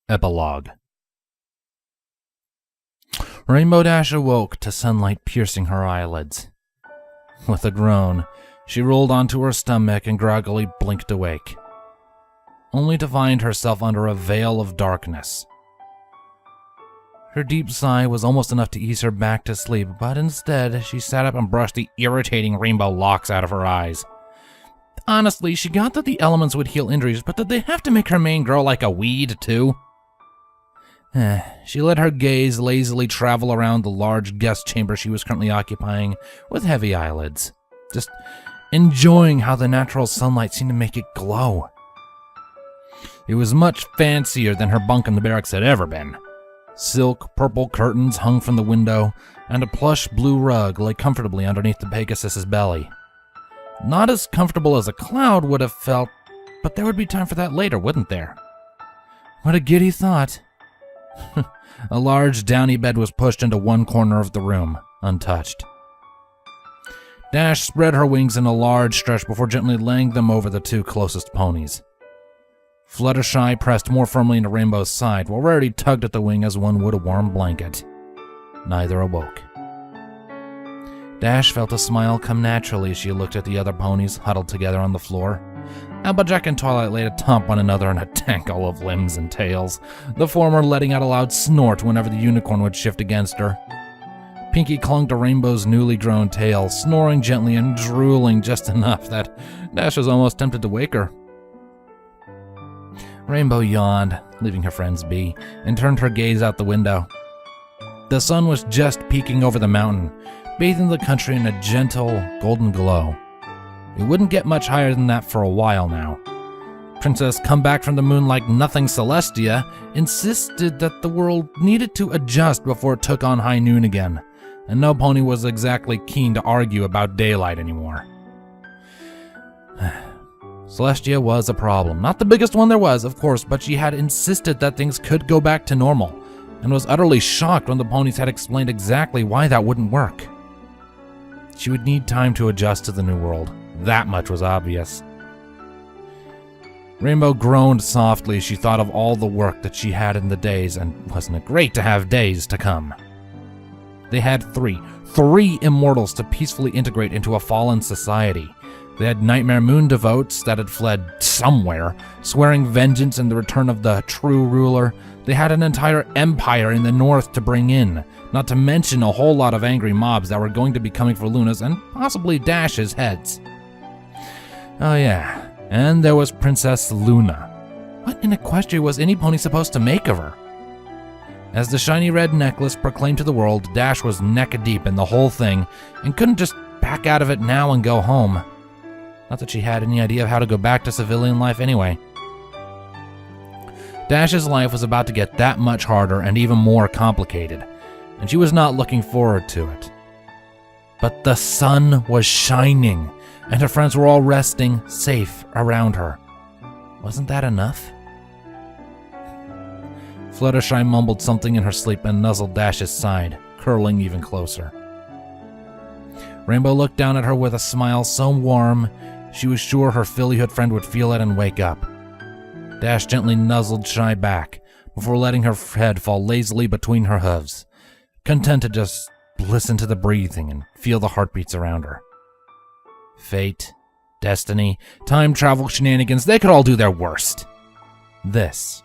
Epilogue. Rainbow Dash awoke to sunlight piercing her eyelids. With a groan, she rolled onto her stomach and groggily blinked awake, only to find herself under a veil of darkness. Her deep sigh was almost enough to ease her back to sleep, but instead, she sat up and brushed the irritating rainbow locks out of her eyes. Honestly, she got that the elements would heal injuries, but did they have to make her mane grow like a weed, too? She let her gaze lazily travel around the large guest chamber she was currently occupying with heavy eyelids, just enjoying how the natural sunlight seemed to make it glow. It was much fancier than her bunk in the barracks had ever been. Silk purple curtains hung from the window, and a plush blue rug lay comfortably underneath the Pegasus's belly. Not as comfortable as a cloud would have felt, but there would be time for that later, wouldn't there? What a giddy thought. A large downy bed was pushed into one corner of the room, untouched. Dash spread her wings in a large stretch before gently laying them over the two closest ponies. Fluttershy pressed more firmly into Rainbow's side, while Rarity tugged at the wing as one would a warm blanket. Neither awoke. Dash felt a smile come naturally as she looked at the other ponies huddled together on the floor. Applejack and Twilight laid atop one another in a tangle of limbs and tails, the former letting out a loud snort whenever the unicorn would shift against her. Pinkie clung to Rainbow's newly grown tail, snoring gently and drooling just enough that Dash was almost tempted to wake her. Rainbow yawned, leaving her friends be, and turned her gaze out the window. The sun was just peeking over the mountain, bathing the country in a gentle, golden glow. It wouldn't get much higher than that for a while now. Princess Come Back from the Moon Like Nothing Celestia insisted that the world needed to adjust before it took on high noon again, and no pony was exactly keen to argue about daylight anymore. Celestia was a problem. Not the biggest one there was, of course, but she had insisted that things could go back to normal, and was utterly shocked when the ponies had explained exactly why that wouldn't work. She would need time to adjust to the new world. That much was obvious. Rainbow groaned softly as she thought of all the work that she had in the days, and wasn't it great to have days to come? They had three immortals to peacefully integrate into a fallen society. They had Nightmare Moon devotes that had fled somewhere, swearing vengeance in the return of the true ruler. They had an entire empire in the north to bring in, not to mention a whole lot of angry mobs that were going to be coming for Luna's and possibly Dash's heads. Oh yeah, and there was Princess Luna. What in Equestria was any pony supposed to make of her? As the shiny red necklace proclaimed to the world, Dash was neck-deep in the whole thing and couldn't just back out of it now and go home. Not that she had any idea of how to go back to civilian life anyway. Dash's life was about to get that much harder and even more complicated, and she was not looking forward to it. But the sun was shining, and her friends were all resting safe around her. Wasn't that enough? Fluttershy mumbled something in her sleep and nuzzled Dash's side, curling even closer. Rainbow looked down at her with a smile so warm she was sure her fillyhood friend would feel it and wake up. Dash gently nuzzled Shy back before letting her head fall lazily between her hooves, content to just listen to the breathing and feel the heartbeats around her. Fate, destiny, time travel shenanigans, they could all do their worst. This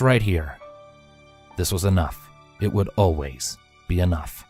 right here, this was enough. It would always be enough.